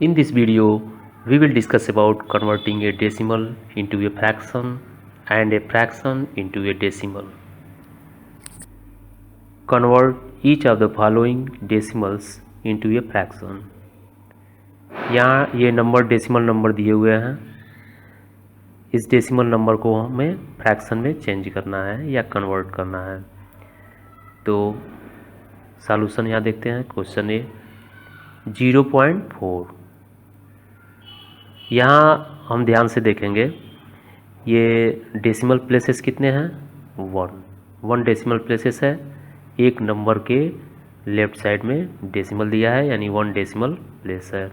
In this video, we will discuss about converting a decimal into a fraction and a fraction into a decimal. Convert each of the following decimals into a fraction. यहाँ ये number decimal number दिए हुए हैं, इस decimal number को हमें fraction में change करना है या कन्वर्ट करना है। तो सॉल्यूशन यहाँ देखते हैं। क्वेश्चन ए 0.4। यहाँ हम ध्यान से देखेंगे, ये डेसिमल प्लेसेस कितने हैं? 1 डेसिमल प्लेसेस है। एक नंबर के लेफ़्ट साइड में डेसिमल दिया है, यानी 1 डेसिमल प्लेस है।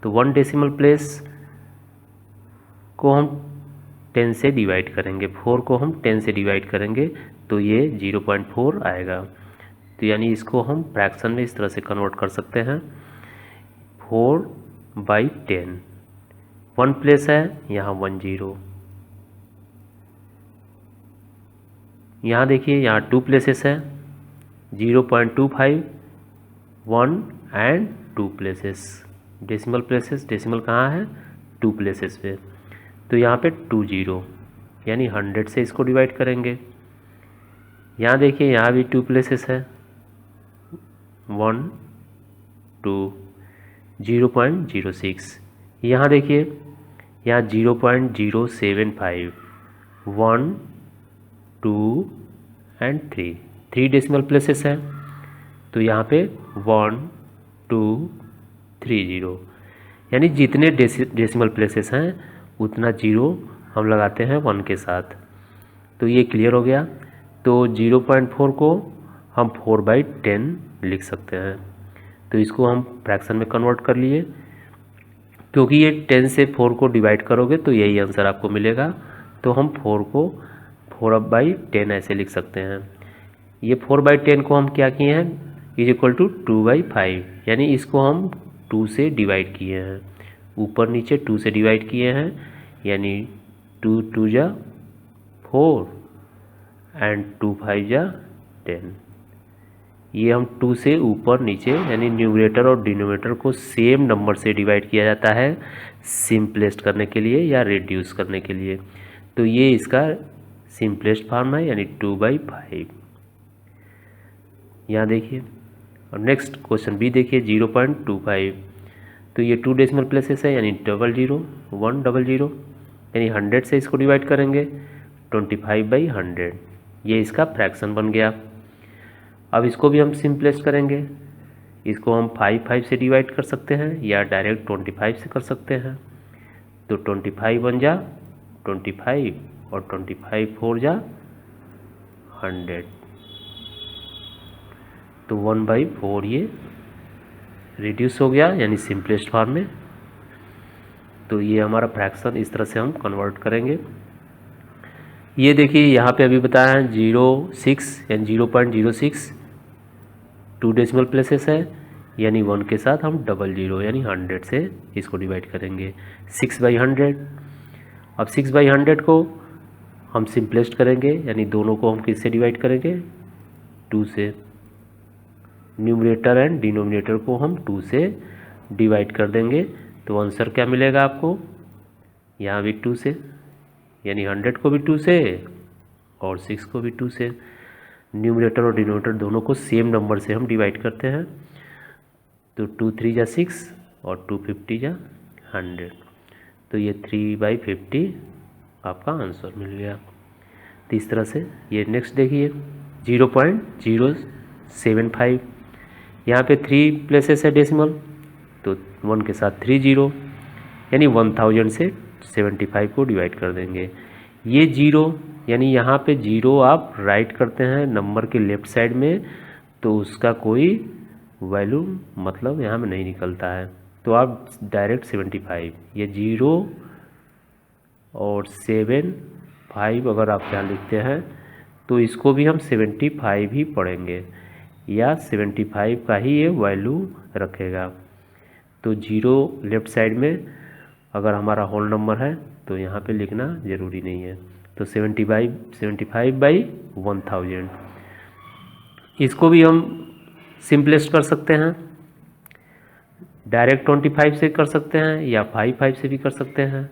तो 1 डेसिमल प्लेस को हम 10 से डिवाइड करेंगे, 4 को हम 10 से डिवाइड करेंगे तो ये 0.4 आएगा। तो यानी इसको हम फ्रैक्शन में इस तरह से कन्वर्ट कर सकते हैं, 4/10। 1 प्लेस है, यहाँ 1 0। यहाँ देखिए, यहाँ 2 प्लेसेस है, 0.25, 1 and 2 places. Decimal places, decimal कहाँ है? 2 प्लेसेस पे। तो यहाँ पे 2 0, यानी 100 से इसको डिवाइड करेंगे। यहाँ देखिए, यहाँ भी 2 प्लेसेस है, 1 2, 0.06। यहाँ देखिए, यहाँ 0.075, 1 2 एंड 3 डेसिमल प्लेसेस है। तो यहाँ पे 1 2 3 0, यानी जितने डेसिमल प्लेसेस हैं उतना 0 हम लगाते हैं 1 के साथ। तो ये क्लियर हो गया। तो 0.4 को हम 4/10 लिख सकते हैं। तो इसको हम फ्रैक्शन में कन्वर्ट कर लिए, क्योंकि ये 10 से 4 को डिवाइड करोगे तो यही आंसर आपको मिलेगा। तो हम 4 को 4/10 ऐसे लिख सकते हैं। ये 4/10 को हम क्या किए हैं? = 2/5, यानी इसको हम 2 से डिवाइड किए हैं, ऊपर नीचे 2 से डिवाइड किए हैं, यानी 2 2 जा 4 एंड 2 5 जा 10। ये हम 2 से ऊपर नीचे, यानी न्यूमरेटर और डिनोमिनेटर को सेम नंबर से डिवाइड किया जाता है सिंपलेस्ट करने के लिए या रिड्यूस करने के लिए। तो ये इसका सिंपलेस्ट फॉर्म है, यानी 2/5। यहाँ देखिए, और नेक्स्ट क्वेश्चन बी देखिए, 0.25। तो ये 2 डेसिमल प्लेसेस है, यानी 00 1 00, यानी 100 से इसको डिवाइड करेंगे, 25/100। ये इसका फ्रैक्शन बन गया। अब इसको भी हम सिंपलेस्ट करेंगे। इसको हम 5 से डिवाइड कर सकते हैं या डायरेक्ट 25 से कर सकते हैं। तो 25 बन जा 25 और 25 4 जा 100। तो 1/4 ये रिड्यूस हो गया, यानी सिंपलेस्ट फॉर्म में। तो ये हमारा फ्रैक्शन इस तरह से हम कन्वर्ट करेंगे। ये देखिए, यहाँ पे अभी बताया है 06, यानी 0.06, 2 डेसिमल प्लेसेस है, यानी 1 के साथ हम 00, यानी 100 से इसको डिवाइड करेंगे, 6/100। अब 6/100 को हम सिंपलेस्ट करेंगे, यानी दोनों को हम किससे डिवाइड करेंगे? 2 से। न्यूमरेटर एंड डिनोमिनेटर को हम 2 से डिवाइड कर देंगे। तो आंसर क्या मिलेगा आपको? यहाँ भी 2 से, यानी 100 को भी 2 से और 6 को भी 2 से। न्यूमरेटर और डिनोमिनेटर दोनों को सेम नंबर से हम डिवाइड करते हैं। तो 2 3 जा 6 और 2 50 जा 100। तो ये 3/50 आपका आंसर मिल गया। तो इस तरह से ये नेक्स्ट देखिए, 0.075। यहाँ पे 3 प्लेसेस है डेसिमल, तो 1 के साथ 3 0, यानी 1000 से 75 को डिवाइड कर देंगे। ये 0, यानी यहाँ पे 0 आप राइट करते हैं नंबर के लेफ़्ट साइड में, तो उसका कोई वैल्यू मतलब यहाँ में नहीं निकलता है। तो आप डायरेक्ट 75, ये 0 और 7 5 अगर आप यहाँ लिखते हैं तो इसको भी हम 75 ही पढ़ेंगे, या 75 का ही ये वैल्यू रखेगा। तो 0 लेफ़्ट साइड में अगर हमारा होल नंबर है तो यहाँ पे लिखना ज़रूरी नहीं है। तो 75/1000। इसको भी हम सिंपलेस्ट कर सकते हैं, डायरेक्ट 25 से कर सकते हैं या 5 से भी कर सकते हैं।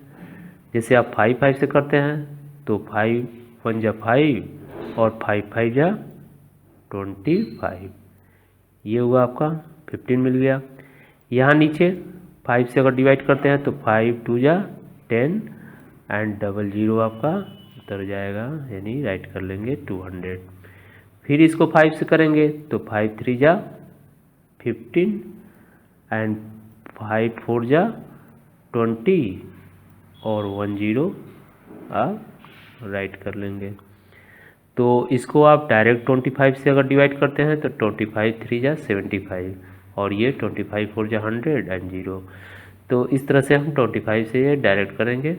जैसे आप 5 से करते हैं तो 5 1 जा 5 और 5 जा 25, ये हुआ आपका 15 मिल गया। यहाँ नीचे 5 से अगर डिवाइड करते हैं तो 5 2 जा 10 एंड 00 आपका उतर जाएगा, यानी राइट कर लेंगे 200। फिर इसको 5 से करेंगे तो 5 3 जा 15 एंड 5 4 जा 20 और 10 आप राइट कर लेंगे। तो इसको आप डायरेक्ट 25 से अगर डिवाइड करते हैं तो 25 3 जा 75 और ये 25 4 जा 100 एंड 0। तो इस तरह से हम 25 से ये डायरेक्ट करेंगे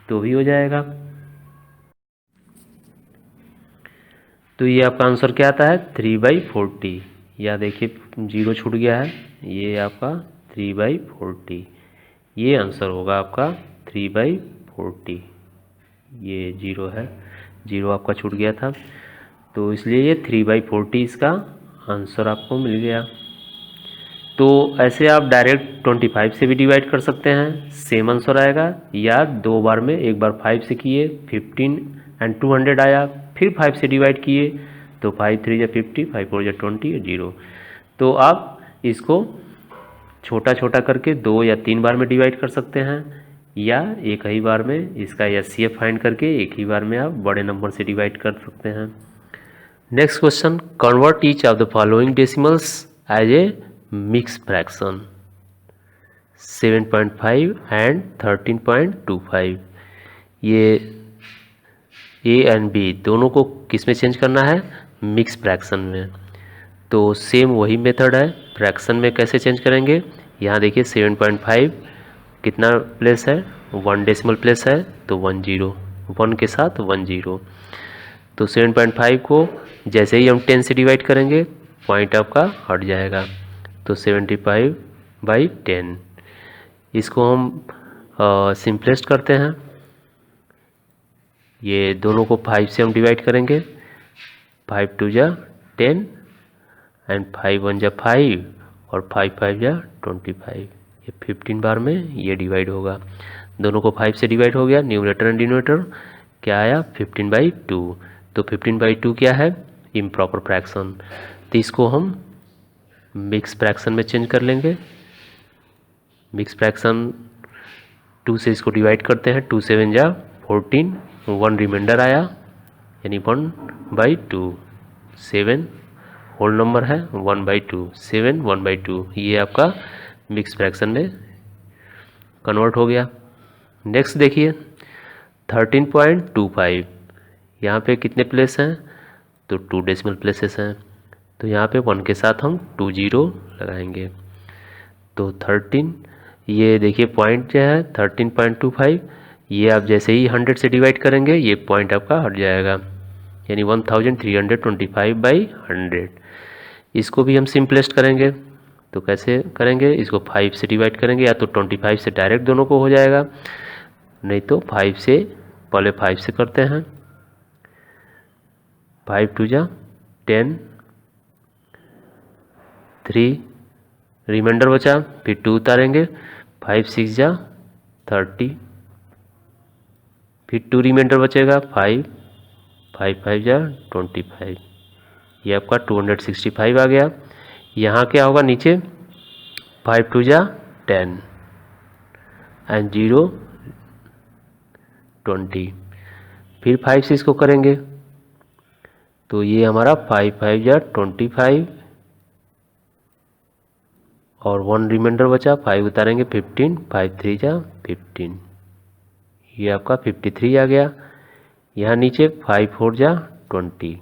तो भी हो जाएगा। तो ये आपका आंसर क्या आता है 3/40। या देखिए 0 छूट गया है, ये आपका 3/40, ये आंसर होगा आपका 3/40। ये 0 है, 0 आपका छूट गया था, तो इसलिए ये 3/40 इसका आंसर आपको मिल गया। तो ऐसे आप डायरेक्ट 25 से भी डिवाइड कर सकते हैं, सेम आंसर आएगा। या दो बार में, एक बार 5 से किए 15 एंड 200 आया, फिर 5 से डिवाइड किए तो 5 3 जा 50, 5 4 जा 20 0। तो आप इसको छोटा छोटा करके 2 या 3 बार में डिवाइड कर सकते हैं, या एक ही बार में इसका HCF फाइंड करके एक ही बार में आप बड़े नंबर से डिवाइड कर सकते हैं। Next question, convert each of the following decimals as a mix fraction 7.5 and 13.25। ये A एंड B दोनों को किस में चेंज करना है, मिक्स फ्रैक्शन में। तो सेम वही मेथड है, फ्रैक्शन में कैसे चेंज करेंगे। यहाँ देखिए 7.5 कितना प्लेस है, 1 डेसिमल प्लेस है तो 10, 1 के साथ 10। तो 7.5 को जैसे ही हम 10 से डिवाइड करेंगे पॉइंट आपका हट जाएगा, तो 75/10। इसको हम सिंपलेस्ट करते हैं, ये दोनों को 5 से हम डिवाइड करेंगे, 5 2 जा 10 एंड 5 1 जा 5 और 5 5 जा 25। ये 15 बार में ये डिवाइड होगा, दोनों को 5 से डिवाइड हो गया, न्यूमरेटर एंड डिनोमिनेटर क्या आया 15/2। तो 15/2 क्या है, इम्प्रॉपर फ्रैक्शन। तो इसको हम मिक्स फ्रैक्शन में चेंज कर लेंगे। मिक्स फ्रैक्शन 2 से इसको डिवाइड करते हैं, 2 7 जा 14, 1 रिमाइंडर आया यानी 1/2। 7 होल नंबर है, 1/2, 7 1/2, ये आपका मिक्स फ्रैक्शन में कन्वर्ट हो गया। नेक्स्ट देखिए 13.25, यहाँ पे कितने प्लेस हैं, तो 2 डेसिमल प्लेसेस हैं, तो यहाँ पे 1 के साथ हम 20 लगाएंगे। तो 13, ये देखिए पॉइंट जो है 13.25, ये आप जैसे ही 100 से डिवाइड करेंगे ये पॉइंट आपका हट जाएगा, यानी 1325/100। इसको भी हम सिंपलेस्ट करेंगे, तो कैसे करेंगे, इसको 5 से डिवाइड करेंगे, या तो 25 से डायरेक्ट दोनों को हो जाएगा, नहीं तो 5 से, पहले 5 से करते हैं, 5 2 जा 10, 3 रिमाइंडर बचा, फिर 2 उतारेंगे, 5 6 जा 30, फिर 2 रिमाइंडर बचेगा, 5 5 5 जा 25, ये आपका 265 आ गया। यहाँ क्या होगा नीचे, 5 2 जा 10 एंड 0 20, फिर 5 से इसको करेंगे तो ये हमारा 5 5 जा 25 और 1 रिमाइंडर बचा, 5 उतारेंगे 15, 5 3 जा 15, ये आपका 53 आ गया। यहाँ नीचे 5 4 जा 20,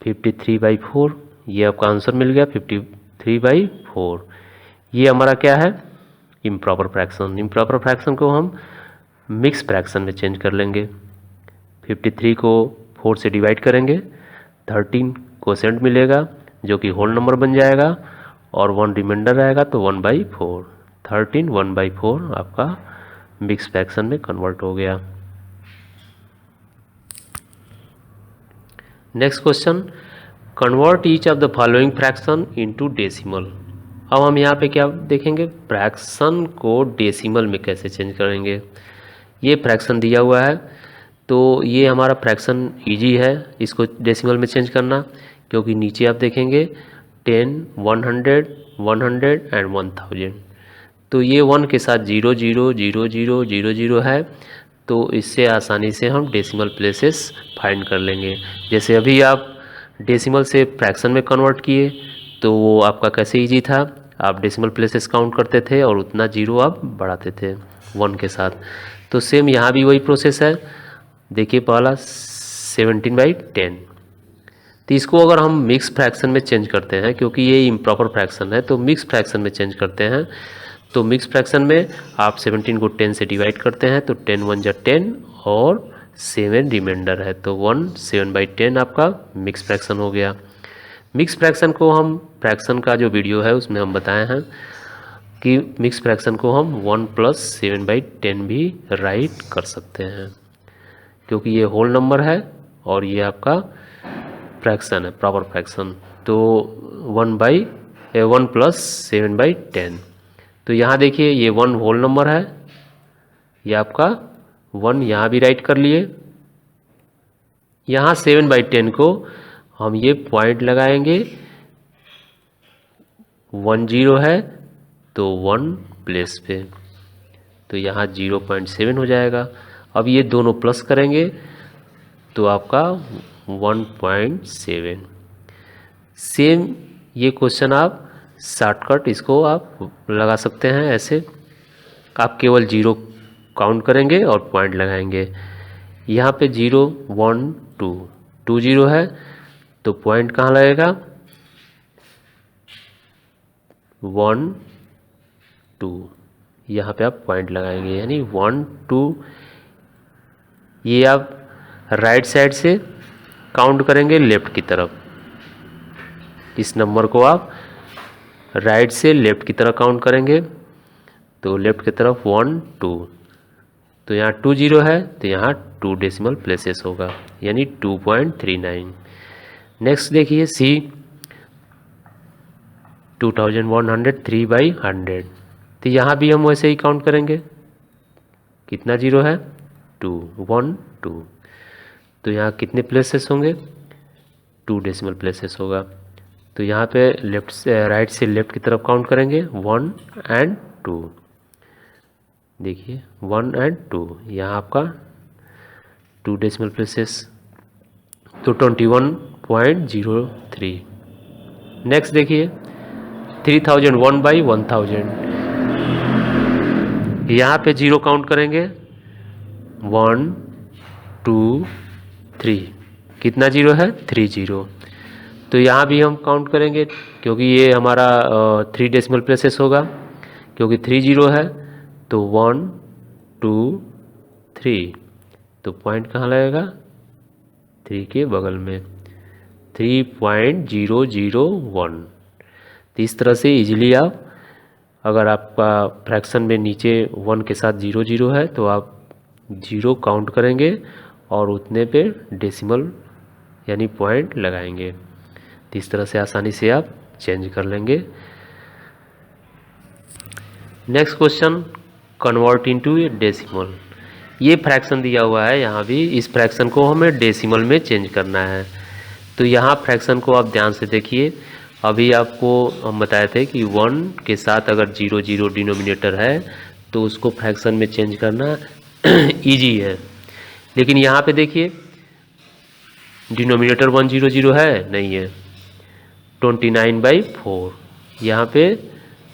53/4, ये आपका आंसर मिल गया 53/4। ये हमारा क्या है, इम्प्रॉपर फ्रैक्शन। इम्प्रॉपर फ्रैक्शन को हम मिक्स फ्रैक्शन में चेंज कर लेंगे। 53 को 4 से डिवाइड करेंगे, 13 कोसेंट मिलेगा जो कि होल नंबर बन जाएगा, और 1 रिमाइंडर रहेगा तो 1/4, 13 1/4 आपका मिक्स फ्रैक्शन में कन्वर्ट हो गया। Next question, convert each of the following fraction into decimal अब हम यहाँ पे क्या देखेंगे, फ्रैक्शन को डेसिमल में कैसे चेंज करेंगे। ये फ्रैक्शन दिया हुआ है, तो ये हमारा फ्रैक्शन इजी है इसको डेसिमल में चेंज करना, क्योंकि नीचे आप देखेंगे 10, 100, 100 एंड 1000, तो ये 1 के साथ 0 0 0 0 0 0 है, तो इससे आसानी से हम डेसिमल प्लेसेस फाइंड कर लेंगे। जैसे अभी आप डेसिमल से फ्रैक्शन में कन्वर्ट किए तो वो आपका कैसे इजी था, आप डेसिमल प्लेसेस काउंट करते थे और उतना जीरो आप बढ़ाते थे 1 के साथ। तो सेम यहाँ भी वही प्रोसेस है। देखिए पहला 17/10, तो इसको अगर हम मिक्स फ्रैक्शन में चेंज करते हैं, क्योंकि ये इम्प्रॉपर फ्रैक्शन है तो मिक्स फ्रैक्शन में चेंज करते हैं। तो मिक्स फ्रैक्शन में आप 17 को 10 से डिवाइड करते हैं, तो 10 1 जा 10 और 7 रिमाइंडर है, तो 17/10 आपका मिक्स फ्रैक्शन हो गया। मिक्स फ्रैक्शन को हम, फ्रैक्शन का जो वीडियो है उसमें हम बताए हैं कि मिक्स फ्रैक्शन को हम 1 + 7/10 भी राइट कर सकते हैं, क्योंकि ये होल नंबर है और ये आपका फ्रैक्शन है, प्रॉपर फ्रैक्शन। तो 1 + 7/10, तो यहाँ देखिए ये 1 होल नंबर है, ये आपका 1 यहाँ भी राइट कर लिए। यहाँ 7/10 को हम ये पॉइंट लगाएंगे, 1 0 है तो 1 प्लेस पे, तो यहाँ 0.7 हो जाएगा। अब ये दोनों प्लस करेंगे तो आपका 1.7। सेम ये क्वेश्चन आप शॉर्टकट इसको आप लगा सकते हैं ऐसे, आप केवल 0 काउंट करेंगे और पॉइंट लगाएंगे। यहाँ पे 0 1 2 2 0 है तो पॉइंट कहाँ लगेगा, 1 2, यहाँ पे आप पॉइंट लगाएंगे, यानी 1 2। ये आप राइट साइड से काउंट करेंगे लेफ्ट की तरफ, इस नंबर को आप राइट से लेफ्ट की तरफ काउंट करेंगे, तो लेफ्ट की तरफ 1 2, तो यहाँ 2 0 है तो यहाँ 2 डेसिमल प्लेसेस होगा, यानी 2.39। नेक्स्ट देखिए C 2103/100, तो यहाँ भी हम वैसे ही काउंट करेंगे, कितना जीरो है, 2 1 2, तो यहाँ कितने प्लेसेस होंगे, 2 डेसिमल प्लेसेस होगा। तो यहाँ पे लेफ्ट से राइट से लेफ्ट की तरफ काउंट करेंगे 1 एंड 2, देखिए 1 एंड 2, यहाँ आपका 2 डेसिमल प्लेसेस, तो 21.03। नेक्स्ट देखिए 3001/1000, यहाँ पे 0 काउंट करेंगे, 1 2 3, कितना 0 है, 3 0, तो यहाँ भी हम काउंट करेंगे, क्योंकि ये हमारा 3 डेसिमल प्लेसेस होगा, क्योंकि 3 0 है तो 1 2 3, तो पॉइंट कहाँ लगेगा, 3 के बगल में 3.001। तो इस तरह से इजीली आप, अगर आपका फ्रैक्शन में नीचे 1 के साथ 0 0 है तो आप 0 काउंट करेंगे और उतने पे डेसिमल यानी पॉइंट लगाएंगे, तो इस तरह से आसानी से आप चेंज कर लेंगे। नेक्स्ट क्वेश्चन, कन्वर्ट इनटू ए डेसिमल। ये फ्रैक्शन दिया हुआ है, यहाँ भी इस फ्रैक्शन को हमें डेसिमल में चेंज करना है। तो यहाँ फ्रैक्शन को आप ध्यान से देखिए, अभी आपको हम बताए थे कि 1 के साथ अगर 0 0 डिनोमिनेटर है तो उसको फ्रैक्शन में चेंज करना इजी है, लेकिन यहाँ पे देखिए डिनोमिनेटर 1 0 0 है, नहीं है, 29/4, यहाँ पे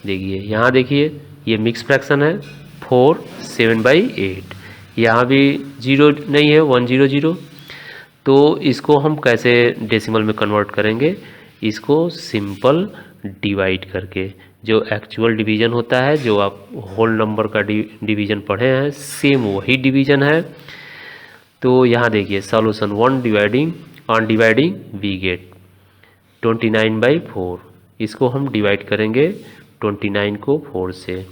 देखिए, यहाँ देखिए ये मिक्स फ्रैक्शन है, 4 7/8, यहाँ भी 0 नहीं है, 1 0 0, तो इसको हम कैसे डेसिमल में कन्वर्ट करेंगे, इसको सिंपल डिवाइड करके, जो एक्चुअल डिवीज़न होता है, जो आप होल नंबर का डिवीज़न पढ़े हैं, सेम वही डिवीज़न है। तो यहाँ देखिए solution 1 dividing on dividing we get 29/4, इसको हम डिवाइड करेंगे 29 को 4 से,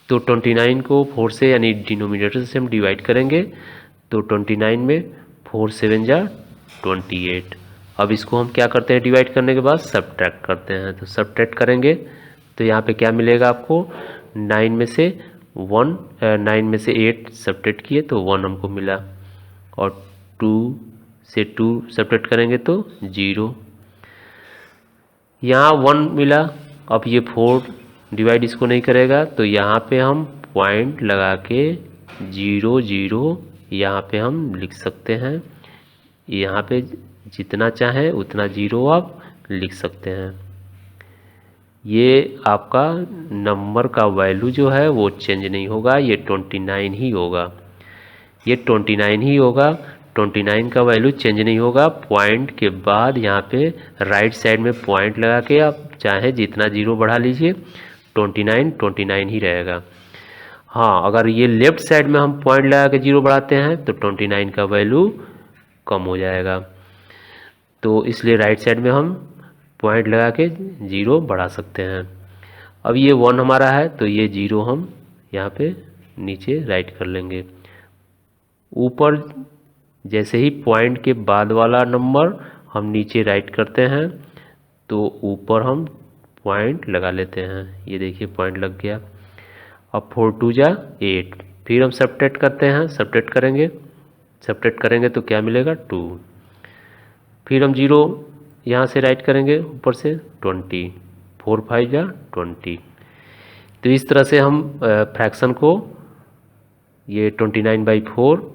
तो 29 को 4 से यानी डिनोमिनेटर से हम डिवाइड करेंगे, तो 29 में 4 7 जा 28, अब इसको हम क्या करते हैं, डिवाइड करने के बाद सब्ट्रैक्ट करते हैं। तो सब्ट्रैक्ट करेंगे तो यहाँ पे क्या मिलेगा आपको, 9 में से 8 सब्ट्रैक्ट किए तो 1 हमको मिला, और 2 से 2 सब्ट्रैक्ट करेंगे तो 0, यहाँ 1 मिला। अब ये 4 डिवाइड इसको नहीं करेगा, तो यहाँ पे हम पॉइंट लगा के 0 0 यहाँ पे हम लिख सकते हैं। यहाँ पे जितना चाहे उतना 0 आप लिख सकते हैं। ये आपका नंबर का वैल्यू जो है वो चेंज नहीं होगा, ये 29 ही होगा, ये 29 ही होगा। 29 का वैल्यू चेंज नहीं होगा। पॉइंट के बाद यहाँ पे राइट साइड में पॉइंट लगा के आप चाहे जितना 0 बढ़ा लीजिए, 29 ही रहेगा। हाँ, अगर ये लेफ्ट साइड में हम पॉइंट लगा के 0 बढ़ाते हैं तो 29 का वैल्यू कम हो जाएगा। तो इसलिए राइट साइड में हम पॉइंट लगा के 0 बढ़ा सकते हैं। अब ये 1 हमारा है तो ये 0 हम यहाँ पे नीचे राइट कर लेंगे। ऊपर जैसे ही पॉइंट के बाद वाला नंबर हम नीचे राइट करते हैं तो ऊपर हम पॉइंट लगा लेते हैं। ये देखिए पॉइंट लग गया। अब 4 2 जा 8, फिर हम सब्ट्रैक्ट करते हैं। सब्ट्रैक्ट करेंगे तो क्या मिलेगा, 2, फिर हम 0 यहाँ से राइट करेंगे ऊपर से 20, 4 5 जा 20। तो इस तरह से हम फ्रैक्शन को, ये 29/4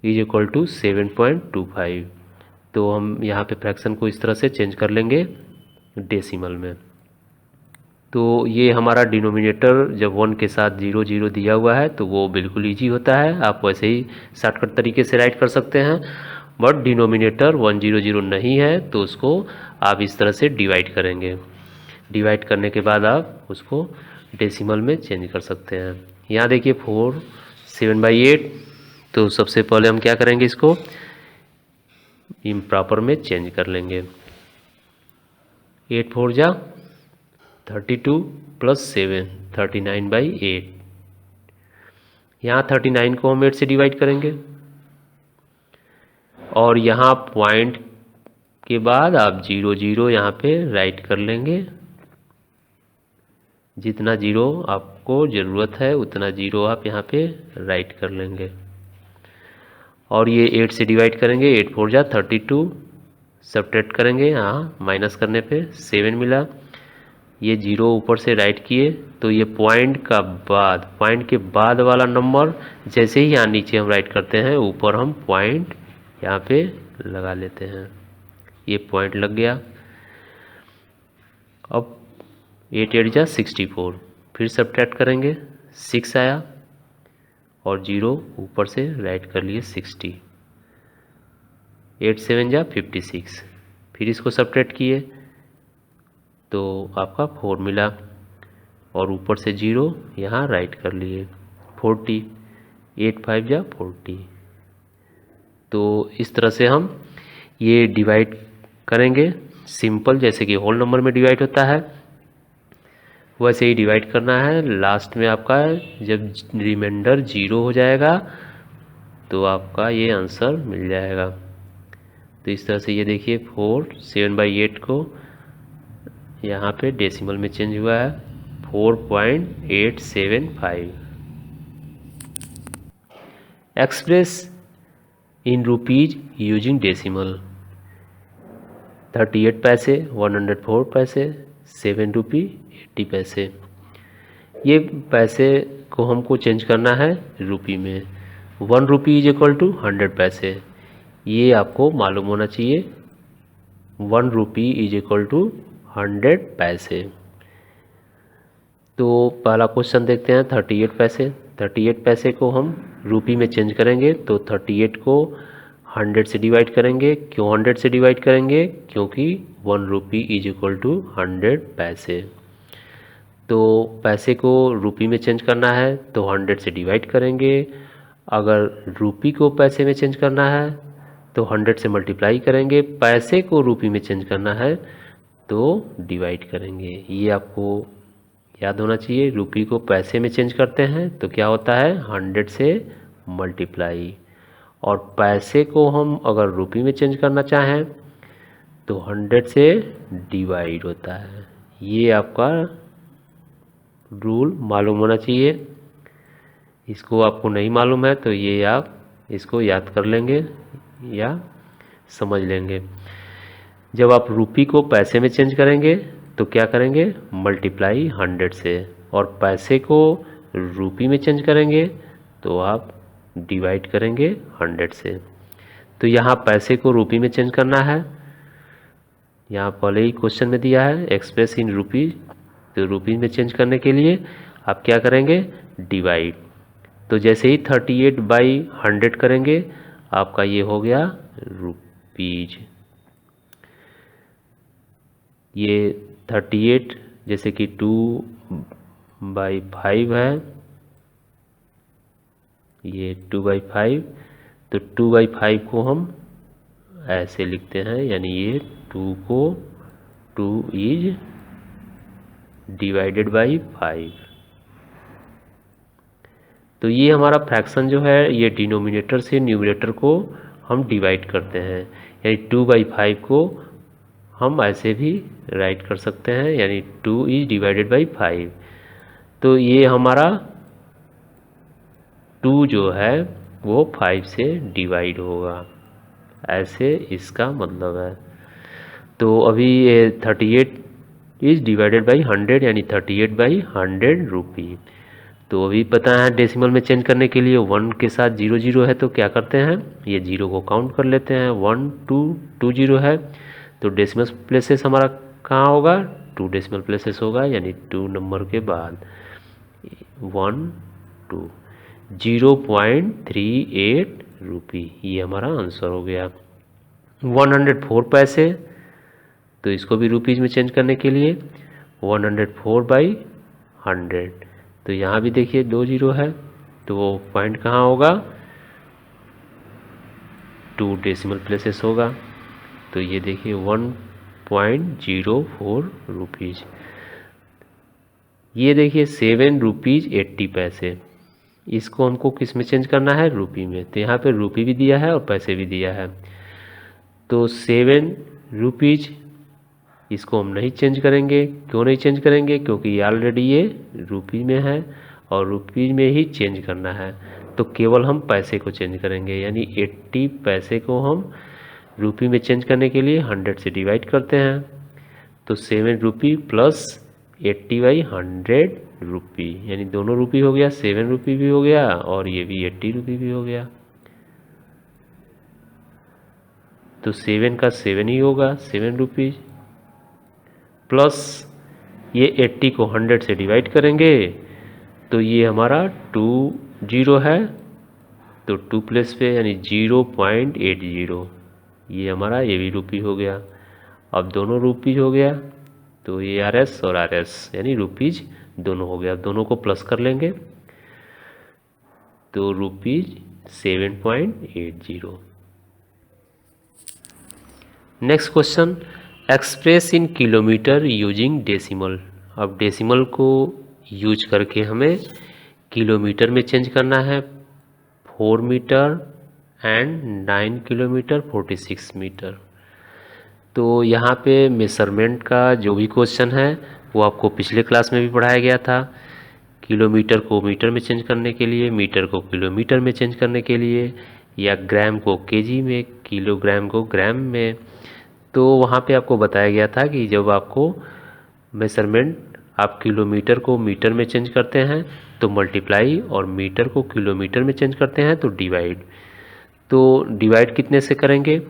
इज इक्वल टू 7.25, तो हम यहाँ पे फ्रैक्शन को इस तरह से चेंज कर लेंगे डेसिमल में। तो ये हमारा डिनोमिनेटर जब 1 के साथ 0 0 दिया हुआ है तो वो बिल्कुल ईजी होता है। आप वैसे ही शॉर्टकट तरीके से राइट कर सकते हैं, बट डिनोमिनेटर 1 0 0 नहीं है तो उसको आप इस तरह से डिवाइड करेंगे। डिवाइड करने के बाद आप उसको डेसिमल में चेंज कर सकते हैं। यहाँ देखिए 4 7/8, तो सबसे पहले हम क्या करेंगे, इसको इम्प्रॉपर में चेंज कर लेंगे। 8 4 जा 32 प्लस 7 39/8। यहाँ 39 को हम 8 से डिवाइड करेंगे, और यहाँ पॉइंट के बाद आप 0 0 यहाँ पे राइट कर लेंगे। जितना 0 आपको ज़रूरत है उतना 0 आप यहाँ पे राइट कर लेंगे, और ये 8 से डिवाइड करेंगे। 8 4 जा 32, सब्ट्रैक्ट करेंगे, यहाँ माइनस करने पे 7 मिला। ये 0 ऊपर से राइट किए तो ये पॉइंट के बाद वाला नंबर जैसे ही यहाँ नीचे हम राइट करते हैं ऊपर हम पॉइंट यहाँ पे लगा लेते हैं। ये पॉइंट लग गया। अब 8 8 जा 64, फिर सब्ट्रैक्ट करेंगे, 6 आया और 0 ऊपर से राइट कर लिए 60। 8 7 जा 56, फिर इसको सब्ट्रैक्ट किए तो आपका 4 मिला, और ऊपर से 0 यहाँ राइट कर लिए 40। 8 5 जा 40। तो इस तरह से हम ये डिवाइड करेंगे सिंपल, जैसे कि होल नंबर में डिवाइड होता है वैसे ही डिवाइड करना है। लास्ट में आपका जब रिमाइंडर 0 हो जाएगा तो आपका ये आंसर मिल जाएगा। तो इस तरह से ये देखिए 4 7/8 को यहाँ पे डेसिमल में चेंज हुआ है 4.875। Express in rupees using decimal. 38 पैसे, 104 पैसे, 7 रुपी 80 पैसे। ये पैसे को हमको चेंज करना है रुपी में। 1 रुपी इज इक्वल टू 100 पैसे, ये आपको मालूम होना चाहिए। 1 रुपी इज इक्वल टू 100 पैसे। तो पहला क्वेश्चन देखते हैं 38 पैसे। 38 पैसे को हम रुपी में चेंज करेंगे तो 38 को 100 से डिवाइड करेंगे। क्यों 100 से डिवाइड करेंगे? क्योंकि 1 रुपी इज इक्वल टू 100 पैसे। तो पैसे को रुपी में चेंज करना है तो 100 से डिवाइड करेंगे। अगर रुपी को पैसे में चेंज करना है तो 100 से मल्टीप्लाई करेंगे। पैसे को रुपी में चेंज करना है तो डिवाइड करेंगे। ये आपको याद होना चाहिए। रुपी को पैसे में चेंज करते हैं तो क्या होता है 100 से मल्टीप्लाई, और पैसे को हम अगर रुपी में चेंज करना चाहें तो 100 से डिवाइड होता है। ये आपका रूल मालूम होना चाहिए। इसको आपको नहीं मालूम है तो ये आप इसको याद कर लेंगे या समझ लेंगे। जब आप रुपी को पैसे में चेंज करेंगे तो क्या करेंगे, मल्टीप्लाई 100 से, और पैसे को रुपी में चेंज करेंगे तो आप डिवाइड करेंगे 100 से। तो यहाँ पैसे को रुपी में चेंज करना है, यहाँ पहले ही क्वेश्चन में दिया है एक्सप्रेस इन रुपी, तो रुपी में चेंज करने के लिए आप क्या करेंगे, डिवाइड। तो जैसे ही 38/100 करेंगे आपका ये हो गया रुपीज। ये 38 जैसे कि 2/5 है, ये 2/5, तो 2/5 को हम ऐसे लिखते हैं, यानी ये 2 को 2 इज डिवाइडेड बाई 5। तो ये हमारा फ्रैक्शन जो है ये डिनोमिनेटर से न्यूमरेटर को हम डिवाइड करते हैं, यानी 2/5 को हम ऐसे भी राइट कर सकते हैं, यानी 2 इज डिवाइडेड बाई 5। तो ये हमारा 2 जो है वो 5 से डिवाइड होगा, ऐसे इसका मतलब है। तो अभी ये 38 इज डिवाइडेड बाई 100 यानी 38/100 रुपी। तो अभी पता है डेसिमल में चेंज करने के लिए 1 के साथ 0 0 है, तो क्या करते हैं, ये 0 को काउंट कर लेते हैं। 1 2 2 0 है, तो डेसिमल प्लेसेस हमारा कहाँ होगा, 2 डेसिमल प्लेसेस होगा, यानी 2 नंबर के बाद 1 2 0.38 रुपी, ये हमारा आंसर हो गया। 104 पैसे, तो इसको भी रुपीज़ में चेंज करने के लिए 104/100, तो यहाँ भी देखिए 2 0 है, तो वो पॉइंट कहाँ होगा, 2 डेसिमल प्लेसेस होगा, तो ये देखिए 1.04 रुपीज़। ये देखिए 7 रुपीज़ 80 पैसे, इसको हमको किस में चेंज करना है, रुपी में। तो यहाँ पे रुपी भी दिया है और पैसे भी दिया है, तो 7 रुपीज़ इसको हम नहीं चेंज करेंगे। क्यों नहीं चेंज करेंगे, क्योंकि ऑलरेडी ये रुपी में है और रुपी में ही चेंज करना है, तो केवल हम पैसे को चेंज करेंगे, यानी 80 पैसे को हम रुपी में चेंज करने के लिए 100 से डिवाइड करते हैं। तो 7 रुपी प्लस 80/100 रुपी, यानी दोनों रुपी हो गया, 7 रुपी भी हो गया और ये भी 80 रुपी भी हो गया। तो 7 का 7 ही होगा, 7 रुपीज़ प्लस ये 80 को 100 से डिवाइड करेंगे तो ये हमारा 2 0 है, तो 2 प्लस पे यानी 0.80, ये हमारा ये भी रुपी हो गया। अब दोनों रुपीज हो गया, तो ये RS और RS यानी रुपीज दोनों हो गया। दोनों को प्लस कर लेंगे तो rupees 7.80। Next question, express in kilometre using decimal. अब डेसिमल को यूज करके हमें किलोमीटर में चेंज करना है। 4 मीटर एंड 9 किलोमीटर 46 मीटर। तो यहाँ पे मेजरमेंट का जो भी क्वेश्चन है वो आपको पिछले क्लास में भी पढ़ाया गया था। किलोमीटर को मीटर में चेंज करने के लिए, मीटर को किलोमीटर में चेंज करने के लिए, या ग्राम को केजी में, किलोग्राम को ग्राम में। तो वहाँ पे आपको बताया गया था कि जब आपको मेजरमेंट आप किलोमीटर को मीटर में चेंज करते हैं तो मल्टीप्लाई, और मीटर को किलोमीटर में चेंज करते हैं तो डिवाइड। तो डिवाइड कितने से करेंगे,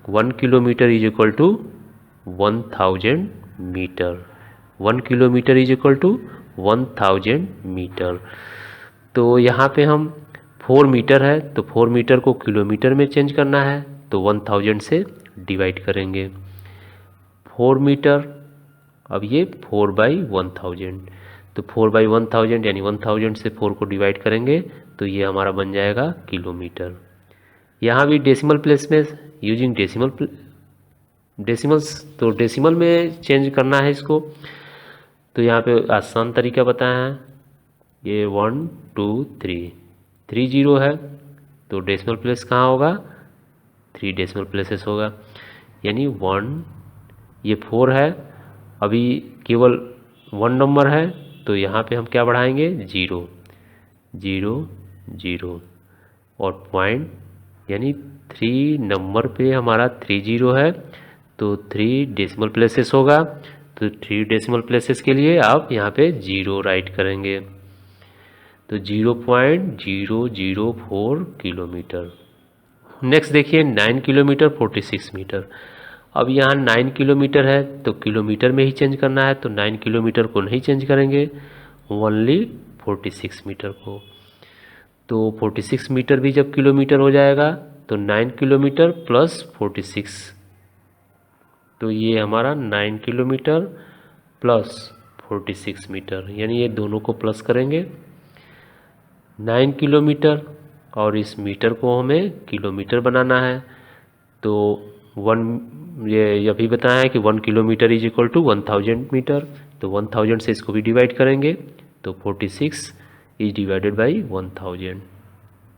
1 kilometre is equal to 1000 metre. 1 kilometre is equal to 1000 metre. तो यहाँ पे हम 4 मीटर है तो 4 मीटर को किलोमीटर में चेंज करना है तो 1000 से डिवाइड करेंगे। 4 मीटर, अब ये 4/1000, तो 4/1000 यानी 1000 से 4 को डिवाइड करेंगे तो ये हमारा बन जाएगा किलोमीटर। यहाँ भी डेसिमल प्लेस में यूजिंग डेसिमल्स, तो डेसिमल में चेंज करना है इसको। तो यहाँ पे आसान तरीका बताया है, ये 1 2 3 0 है तो डेसिमल प्लेस कहाँ होगा, 3 डेसिमल प्लेसेस होगा, यानी 1 ये 4 है, अभी केवल 1 नंबर है, तो यहाँ पे हम क्या बढ़ाएंगे 0 0 0 और पॉइंट, यानी 3 नंबर पे हमारा 3 0 है, तो 3 डेसिमल प्लेसेस होगा। तो 3 डेसिमल प्लेसेस के लिए आप यहाँ पे 0 राइट करेंगे, तो 0.004 किलोमीटर। नेक्स्ट देखिए 9 किलोमीटर 46 मीटर। अब यहाँ 9 किलोमीटर है तो किलोमीटर में ही चेंज करना है, तो 9 किलोमीटर को नहीं चेंज करेंगे, ओनली 46 मीटर को। तो 46 मीटर भी जब किलोमीटर हो जाएगा तो 9 किलोमीटर प्लस 46, तो ये हमारा 9 किलोमीटर प्लस 46 मीटर, यानी ये दोनों को प्लस करेंगे 9 किलोमीटर, और इस मीटर को हमें किलोमीटर बनाना है। तो ये अभी बताया है कि 1 kilometre is equal to 1000 metre, तो 1000 से इसको भी डिवाइड करेंगे, तो 46 इज डिवाइडेड बाई 1000,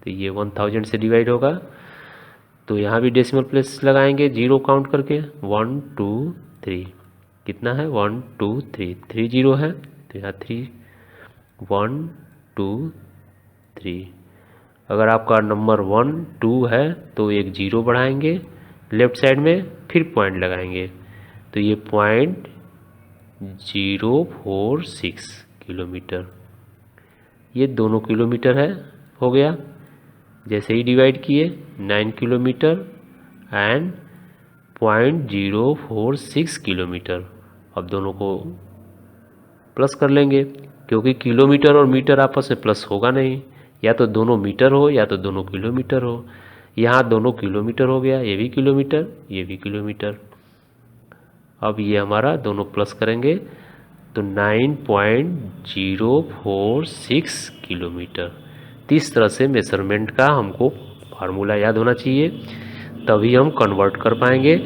तो ये 1000 से डिवाइड होगा। तो यहाँ भी डेसिमल प्लेस लगाएंगे 0 काउंट करके, 1 2 3, कितना है 1 2 3, 3 0 है, तो यहाँ 3 1 2 3। अगर आपका नंबर 1 2 है तो एक 0 बढ़ाएंगे लेफ्ट साइड में, फिर पॉइंट लगाएंगे, तो ये 0.046 किलोमीटर, ये दोनों किलोमीटर है, हो गया। जैसे ही डिवाइड किए 9 किलोमीटर एंड 0.046 किलोमीटर, अब दोनों को प्लस कर लेंगे, क्योंकि किलोमीटर और मीटर आपस में प्लस होगा नहीं, या तो दोनों मीटर हो या तो दोनों किलोमीटर हो। यहाँ दोनों किलोमीटर हो गया, ये भी किलोमीटर ये भी किलोमीटर। अब ये हमारा दोनों प्लस करेंगे तो 9.046 किलोमीटर। इस तरह से मेजरमेंट का हमको फार्मूला याद होना चाहिए, तभी हम कन्वर्ट कर पाएंगे।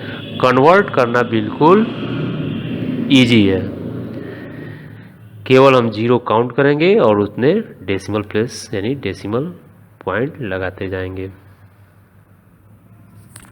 कन्वर्ट करना बिल्कुल इजी है, केवल हम 0 काउंट करेंगे और उतने डेसिमल प्लेस यानी डेसिमल पॉइंट लगाते जाएंगे।